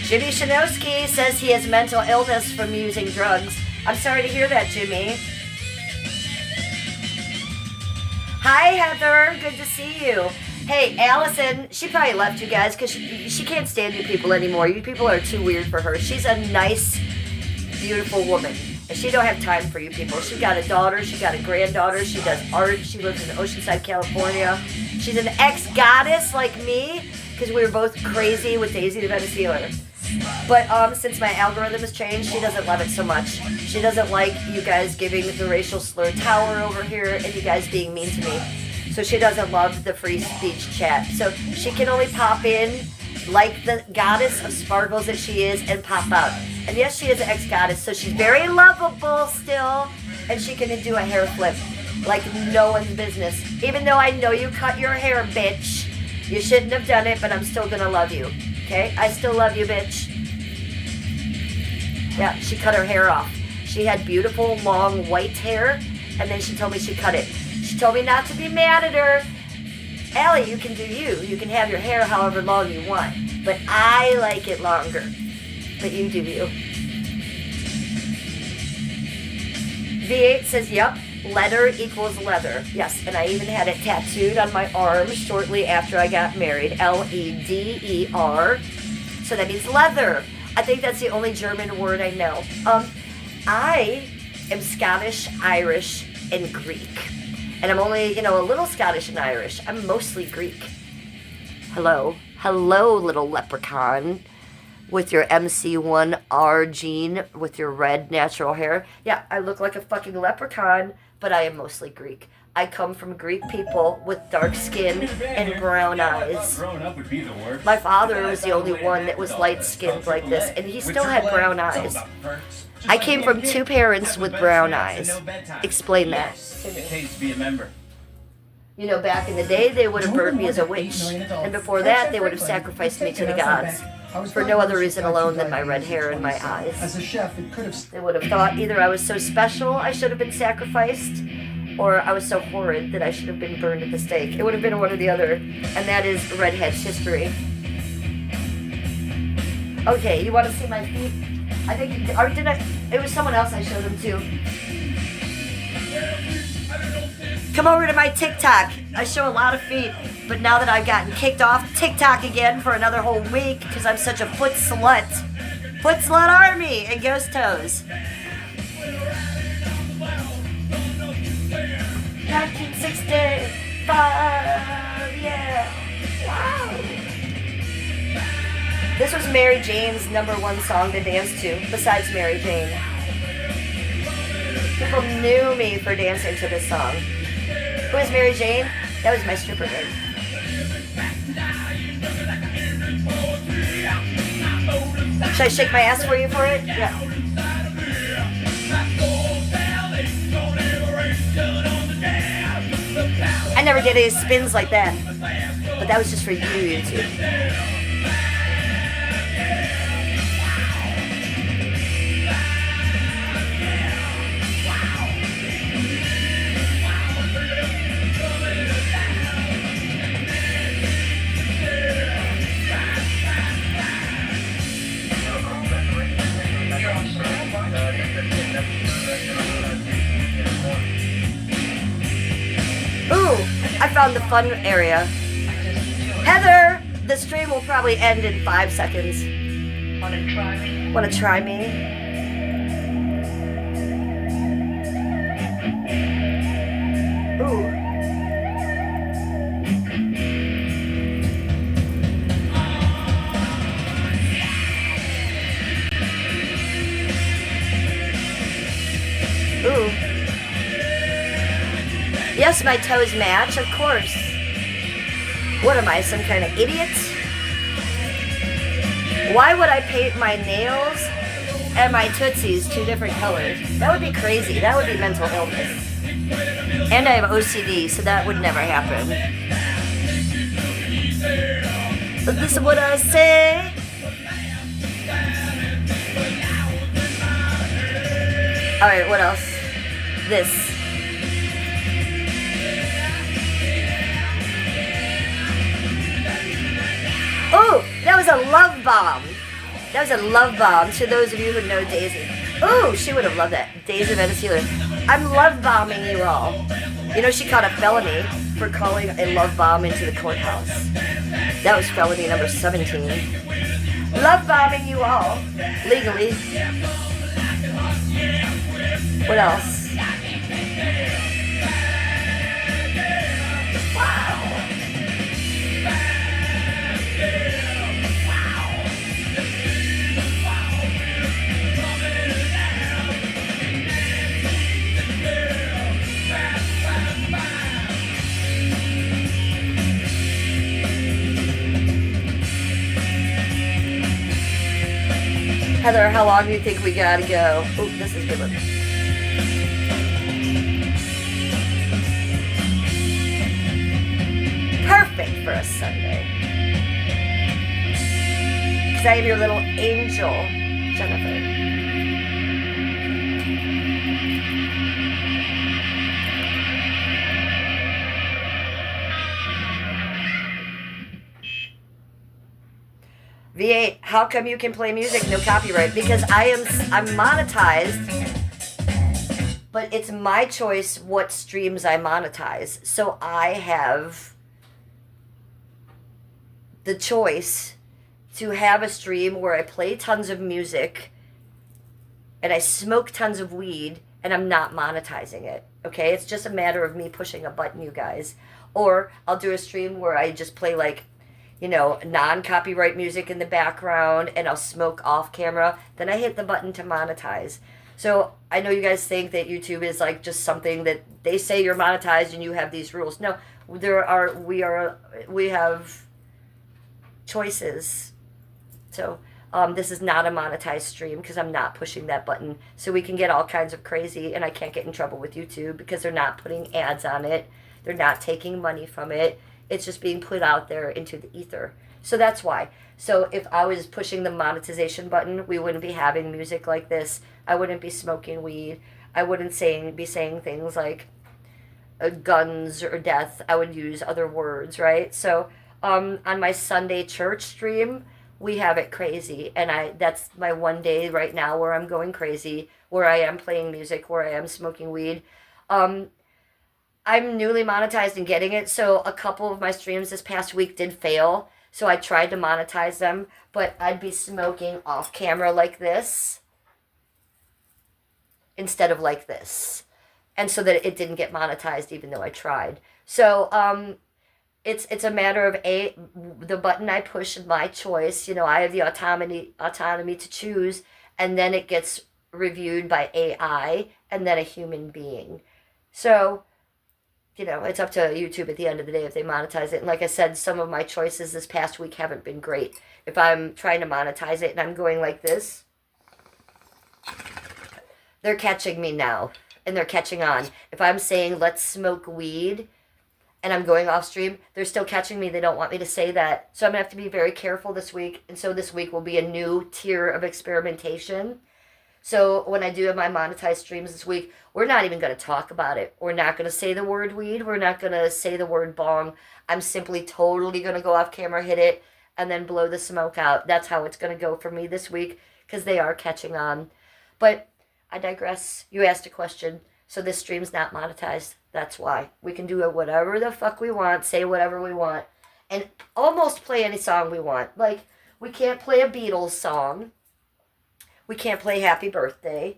Jimmy Shanowski says he has mental illness from using drugs. I'm sorry to hear that, Jimmy. Hi, Heather. Good to see you. Hey, Allison, she probably left you guys because she can't stand you people anymore. You people are too weird for her. She's a nice, beautiful woman. And she don't have time for you people. She got a daughter, she got a granddaughter, she does art, she lives in Oceanside, California. She's an ex-goddess like me, because we were both crazy with Daisy the Venezuela. But since my algorithm has changed, she doesn't love it so much. She doesn't like you guys giving the racial slur tower over here and you guys being mean to me. So she doesn't love the free speech chat. So she can only pop in like the goddess of sparkles that she is and pop out. And yes, she is an ex-goddess, so she's very lovable still, and she can do a hair flip like no one's business. Even though I know you cut your hair, bitch. You shouldn't have done it, but I'm still gonna love you. Okay? I still love you, bitch. Yeah, she cut her hair off. She had beautiful, long, white hair, and then she told me she cut it. She told me not to be mad at her. Allie, you can do you. You can have your hair however long you want. But I like it longer. But you do you. V8 says, yep, leather equals leather. Yes, and I even had it tattooed on my arm shortly after I got married. L-E-D-E-R. So that means leather. I think that's the only German word I know. I am Scottish, Irish, and Greek. And I'm only, a little Scottish and Irish. I'm mostly Greek. Hello. Hello, little leprechaun. With your MC1R gene, with your red natural hair. Yeah, I look like a fucking leprechaun, but I am mostly Greek. I come from Greek people with dark skin and brown eyes. My father was the only one that was light-skinned like this, and he still had brown eyes. I came from two parents with brown eyes. Explain that. It pays to be a member. Back in the day, they would have burned me as a witch. And before that, they would have sacrificed me to the gods. For no other reason alone than my red hair and my eyes. As a chef, it could have. They would have thought either I was so special I should have been sacrificed, or I was so horrid that I should have been burned at the stake. It would have been one or the other. And that is redhead's history. Okay, you want to see my feet? I think, or did I? It was someone else I showed them to. Come over to my TikTok. I show a lot of feet, but now that I've gotten kicked off TikTok again for another whole week because I'm such a foot slut. Foot slut army and ghost toes. 1965, yeah. Wow. This was Mary Jane's #1 song to dance to, besides Mary Jane. People knew me for dancing to this song. Who is Mary Jane? That was my stripper name. Should I shake my ass for you for it? Yeah. I never did any spins like that. But that was just for you, YouTube. Ooh, I found the fun area. Heather, the stream will probably end in 5 seconds. Wanna try me? Ooh. Ooh. Yes, my toes match, of course. What am I, some kind of idiot? Why would I paint my nails and my tootsies 2 different colors? That would be crazy. That would be mental illness. And I have OCD, so that would never happen. But this is what I say. Alright, what else? This. Oh, that was a love bomb. That was a love bomb to those of you who know Daisy. Oh, she would have loved that. Daisy Venezuela. I'm love bombing you all. She caught a felony for calling a love bomb into the courthouse. That was felony number 17. Love bombing you all. Legally. What else? Heather, how long do you think we gotta go? Oh, this is a good one. Perfect for a Sunday. Because I am your little angel, Jennifer. V8, how come you can play music, no copyright? Because I'm monetized, but it's my choice what streams I monetize. So I have the choice to have a stream where I play tons of music and I smoke tons of weed and I'm not monetizing it. Okay, it's just a matter of me pushing a button, you guys. Or I'll do a stream where I just play like, you know, non-copyright music in the background and I'll smoke off camera. Then I hit the button to monetize. So I know you guys think that YouTube is like just something that they say you're monetized and you have these rules. No, we have choices. So this is not a monetized stream because I'm not pushing that button. So we can get all kinds of crazy and I can't get in trouble with YouTube because they're not putting ads on it. They're not taking money from it. It's just being put out there into the ether. So that's why. So if I was pushing the monetization button, we wouldn't be having music like this. I wouldn't be smoking weed. I wouldn't be saying things like guns or death. I would use other words, right? So on my Sunday church stream, we have it crazy. And that's my one day right now where I'm going crazy, where I am playing music, where I am smoking weed. I'm newly monetized and getting it, so a couple of my streams this past week did fail. So I tried to monetize them, but I'd be smoking off camera like this instead of like this. And so that it didn't get monetized even though I tried. So it's a matter of the button I push is my choice. You know, I have the autonomy to choose, and then it gets reviewed by AI and then a human being. So, you know, it's up to YouTube at the end of the day if they monetize it. And like I said, some of my choices this past week haven't been great. If I'm trying to monetize it and I'm going like this, they're catching me now. And they're catching on. If I'm saying, let's smoke weed, and I'm going off stream, they're still catching me. They don't want me to say that. So I'm going to have to be very careful this week. And so this week will be a new tier of experimentation. So when I do have my monetized streams this week, we're not even going to talk about it. We're not going to say the word weed. We're not going to say the word bong. I'm simply totally going to go off camera, hit it, and then blow the smoke out. That's how it's going to go for me this week because they are catching on. But I digress. You asked a question. So this stream's not monetized. That's why. We can do whatever the fuck we want, say whatever we want, and almost play any song we want. Like, we can't play a Beatles song. We can't play Happy Birthday.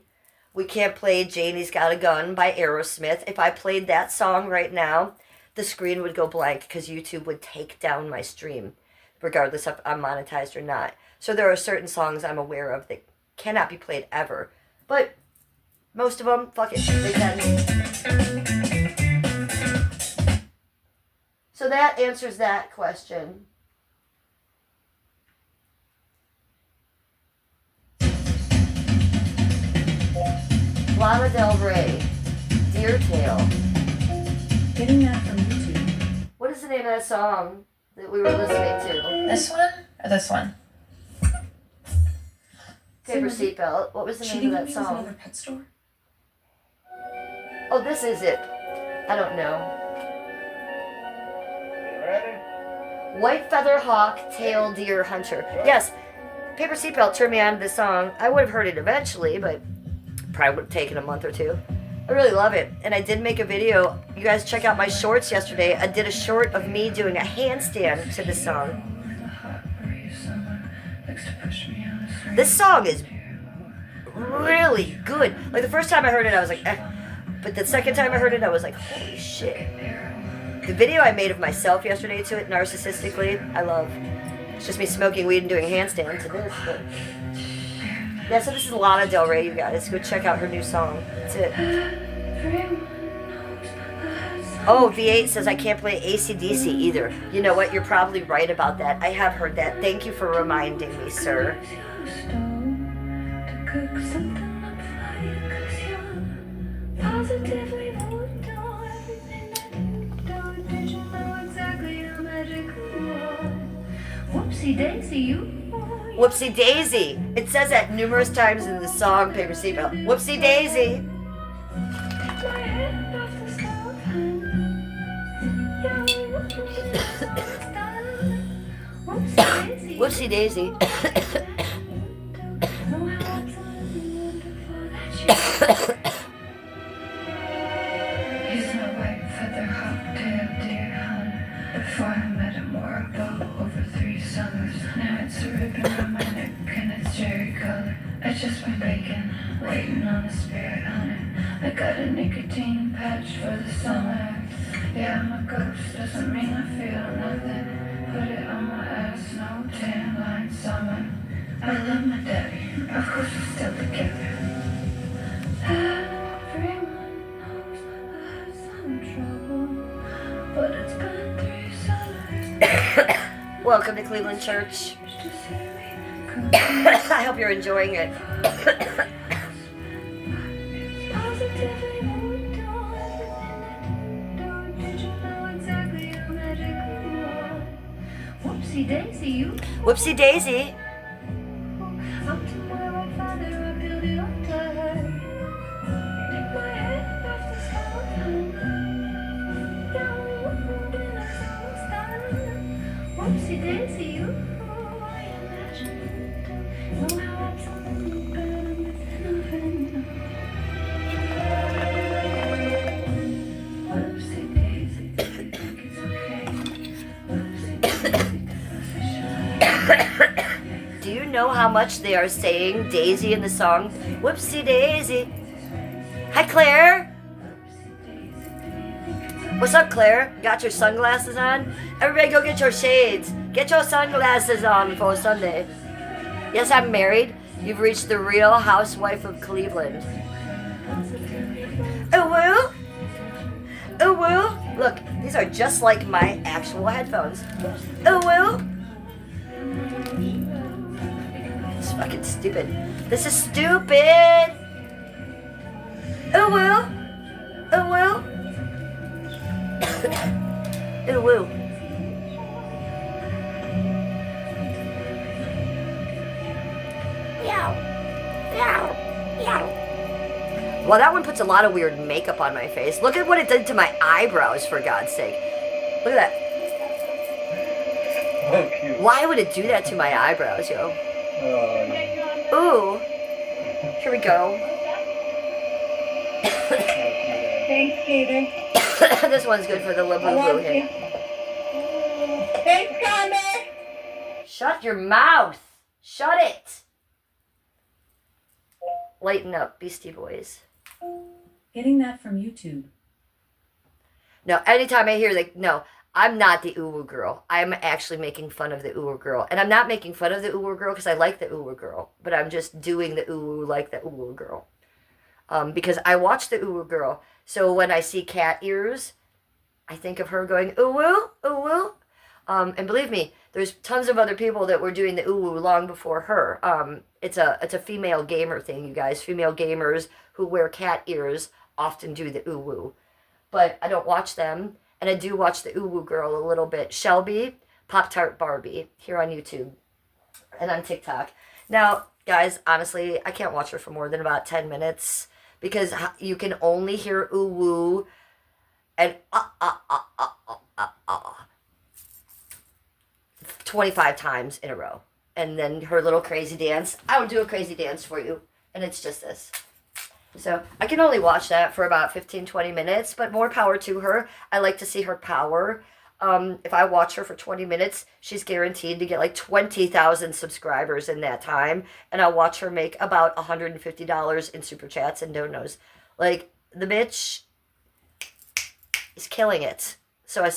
We can't play Janie's Got a Gun by Aerosmith. If I played that song right now, the screen would go blank because YouTube would take down my stream, regardless if I'm monetized or not. So there are certain songs I'm aware of that cannot be played ever. But most of them, fuck it, they can. So that answers that question. Lana Del Rey, Deer Tail. Getting that from YouTube. What is the name of that song that we were listening to? This one or this one? Paper Seatbelt. What was the name of that song? Another pet store? Oh, this is it. I don't know. White Feather Hawk, Tail Deer Hunter. Yes, Paper Seatbelt turned me on to this song. I would have heard it eventually, but probably would have taken a month or two. I really love it. And I did make a video. You guys check out my shorts yesterday. I did a short of me doing a handstand to this song. This song is really good. Like the first time I heard it, I was like, eh. But the second time I heard it, I was like, holy shit. The video I made of myself yesterday to it, narcissistically, I love. It's just me smoking weed and doing handstands to this. But yeah, so this is Lana Del Rey, you guys. Go check out her new song. That's it. Oh, V8 says I can't play AC/DC either. You know what? You're probably right about that. I have heard that. Thank you for reminding me, sir. Whoopsie daisy, you. Whoopsie daisy. It says that numerous times in the song Paper Seatbelt. Whoopsie daisy. Whoopsie daisy. He's my white feather hot-tailed deer hunt. Before I met him, wore a bow over 3 summers. Now it's a ribbon on my neck and it's cherry color. I just been baking, waiting on a spirit hunter. I got a nicotine patch for the summer. Yeah, I'm a ghost, doesn't mean I feel nothing. Put it on my ass, no tan line summer. I love my daddy, of course we're still together. Everyone knows I had some trouble, but it's been 3 summers. Welcome to Cleveland Church. I hope you're enjoying it. Positively moved on. Did you know exactly how magic was? Whoopsie daisy, you. Whoopsie daisy. Up to my white father, I build it up tight. Take my head off the skeleton. Down the wood in a single style. Whoopsie daisy, you. I imagine. Know how I told you, but I'm nothing. Whoopsie daisy, do you think it's okay? Whoopsie daisy, Do you know how much they are saying Daisy in the song? Whoopsie daisy. Hi, Claire. What's up, Claire? Got your sunglasses on? Everybody go get your shades. Get your sunglasses on for Sunday. Yes, I'm married. You've reached the real housewife of Cleveland. Oh, woo? Oh, woo? Look, these are just like my actual headphones. Oh, woo? It's fucking stupid. This is stupid. Oh, woo? Oh, woo? Oh, woo? Meow. Meow. Meow. Well, that one puts a lot of weird makeup on my face. Look at what it did to my eyebrows, for God's sake. Look at that. Oh, cute. Why would it do that to my eyebrows, yo? Ooh. Here we go. Thanks, Peter. This one's good for the little blue hit. Thanks, Connor. Shut your mouth. Shut it. Lighten up, Beastie Boys. Getting that from YouTube. No, anytime I hear no, I'm not the uwu girl. I'm actually making fun of the uwu girl. And I'm not making fun of the uwu girl because I like the uwu girl. But I'm just doing the uwu like the uwu girl. Because I watch the uwu girl. So when I see cat ears, I think of her going, uwu, uwu. And believe me, there's tons of other people that were doing the uwu long before her. It's a female gamer thing, you guys. Female gamers who wear cat ears often do the uwu. But I don't watch them. And I do watch the uwu girl a little bit. Shelby, Pop-Tart Barbie, here on YouTube. And on TikTok. Now, guys, honestly, I can't watch her for more than about 10 minutes. Because you can only hear uwu and 25 times in a row. And then her little crazy dance. I would do a crazy dance for you. And it's just this. So I can only watch that for about 15-20 minutes. But more power to her. I like to see her power. If I watch her for 20 minutes, she's guaranteed to get like 20,000 subscribers in that time. And I'll watch her make about $150 in super chats and donos. Like, the bitch is killing it. So I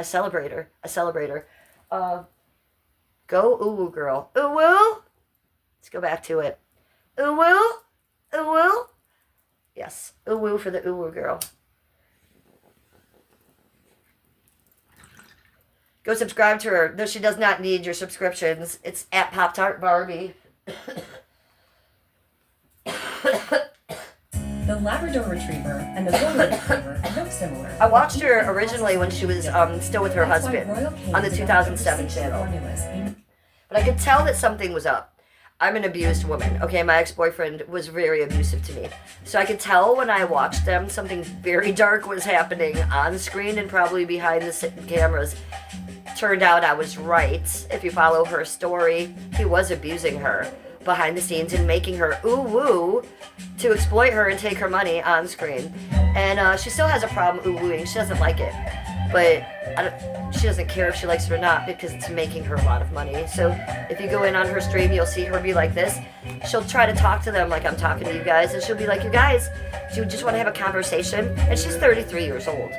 celebrate her. I celebrate her. Go ooh girl. Ooh woo. Let's go back to it. Ooh woo. Ooh woo. Yes. Ooh woo for the ooh woo girl. Go subscribe to her. Though she does not need your subscriptions. It's at Pop Tart Barbie. The Labrador Retriever and the Golden Retriever look similar. I watched her originally when she was still with her husband on the 2007 channel. But I could tell that something was up. I'm an abused woman. Okay, my ex-boyfriend was very abusive to me. So I could tell when I watched them something very dark was happening on screen and probably behind the cameras. Turned out I was right. If you follow her story, he was abusing her behind the scenes and making her ooh-woo to exploit her and take her money on screen. And she still has a problem ooh-wooing. She doesn't like it. But she doesn't care if she likes it or not because it's making her a lot of money. So if you go in on her stream, you'll see her be like this. She'll try to talk to them like I'm talking to you guys. And she'll be like, you guys, do you just want to have a conversation? And she's 33 years old.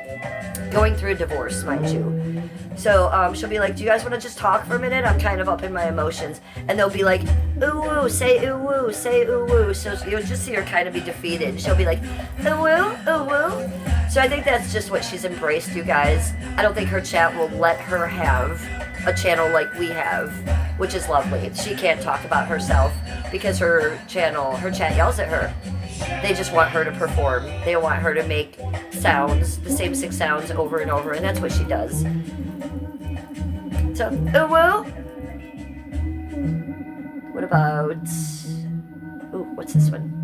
Going through a divorce, mind you. So she'll be like, do you guys want to just talk for a minute? I'm kind of up in my emotions. And they'll be like, ooh woo, say ooh woo, say ooh woo. So you'll just see her kind of be defeated. She'll be like, ooh woo, ooh woo. So I think that's just what she's embraced, you guys. I don't think her chat will let her have a channel like we have, which is lovely. She can't talk about herself because her chat yells at her. They just want her to perform. They want her to make sounds, the same 6 sounds over and over, and that's what she does. So, ooh woo. What about, ooh, what's this one?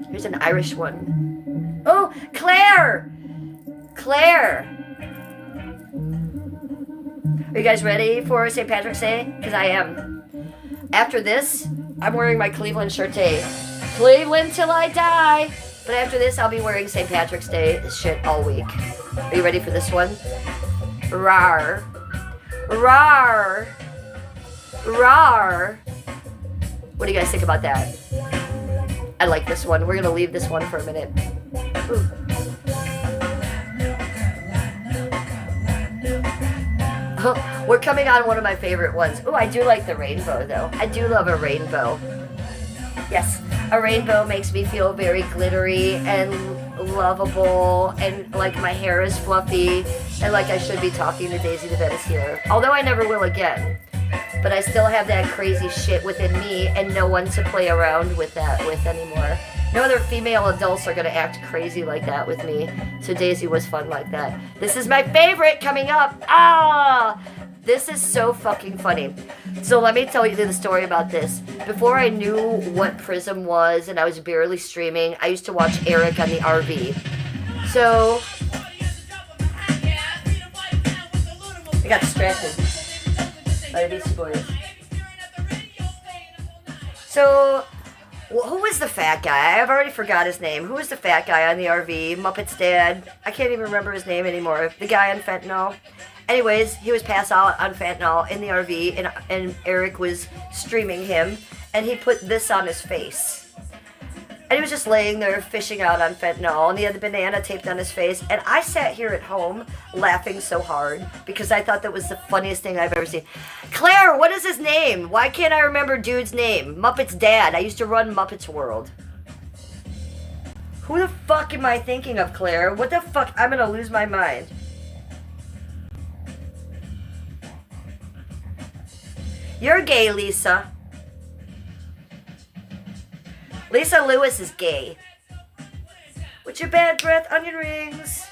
Here's an Irish one. Oh, Claire! Claire! Are you guys ready for St. Patrick's Day? Because I am. After this, I'm wearing my Cleveland shirt day. Cleveland till I die! But after this, I'll be wearing St. Patrick's Day shit all week. Are you ready for this one? Rawr. Rawr. Rawr. What do you guys think about that? I like this one. We're going to leave this one for a minute. Ooh. Oh, we're coming on one of my favorite ones. Oh, I do like the rainbow, though. I do love a rainbow. Yes, a rainbow makes me feel very glittery and lovable, and like my hair is fluffy, and like I should be talking to Daisy the Venice here. Although I never will again. But I still have that crazy shit within me and no one to play around with that with anymore. No other female adults are going to act crazy like that with me. So Daisy was fun like that. This is my favorite coming up. Ah! This is so fucking funny. So let me tell you the story about this. Before I knew what Prism was and I was barely streaming, I used to watch Eric on the RV. So I got distracted by the Beastie Boys. So, who was the fat guy? I've already forgot his name. Who was the fat guy on the RV? Muppet's dad. I can't even remember his name anymore. The guy on fentanyl. Anyways, he was passed out on fentanyl in the RV, and Eric was streaming him, and he put this on his face. And he was just laying there fishing out on fentanyl, and he had the banana taped on his face. And I sat here at home laughing so hard because I thought that was the funniest thing I've ever seen. Claire, what is his name? Why can't I remember dude's name? Muppet's dad. I used to run Muppet's World. Who the fuck am I thinking of, Claire? What the fuck? I'm gonna lose my mind. You're gay, Lisa. Lisa Lewis is gay. With your bad breath, onion rings.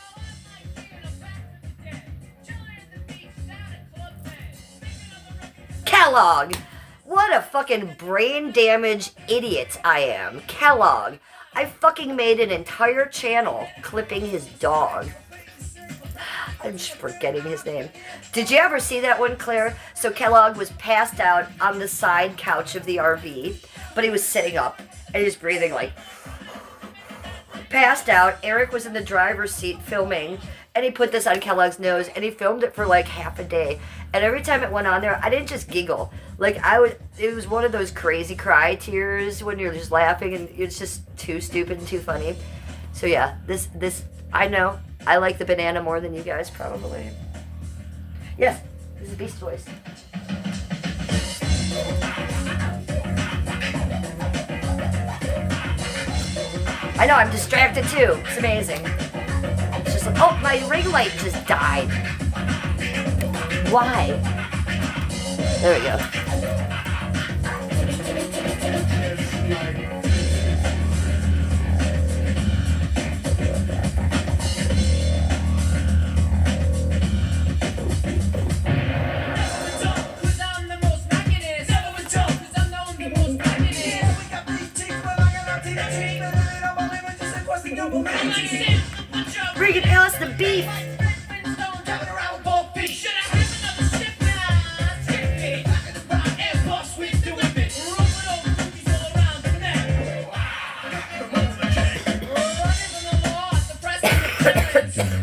Kellogg. What a fucking brain damaged idiot I am. Kellogg. I fucking made an entire channel clipping his dog. I'm just forgetting his name. Did you ever see that one, Claire? So Kellogg was passed out on the side couch of the RV. but he was sitting up and he was breathing like passed out. Eric was in the driver's seat filming, and he put this on Kellogg's nose, and he filmed it for like half a day. And every time it went on there, I didn't just giggle. Like it was one of those crazy cry tears when you're just laughing and it's just too stupid and too funny. So yeah, this I know I like the banana more than you guys probably. Yes, this is Beast Boys. I know, I'm distracted too. It's amazing. It's just like, oh, my ring light just died. Why? There we go. Regan Ellis, the beef.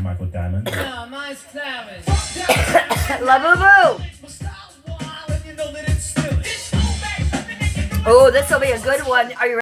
Michael Diamond. La Boo Boo. Oh, this will be a good one. Are you ready?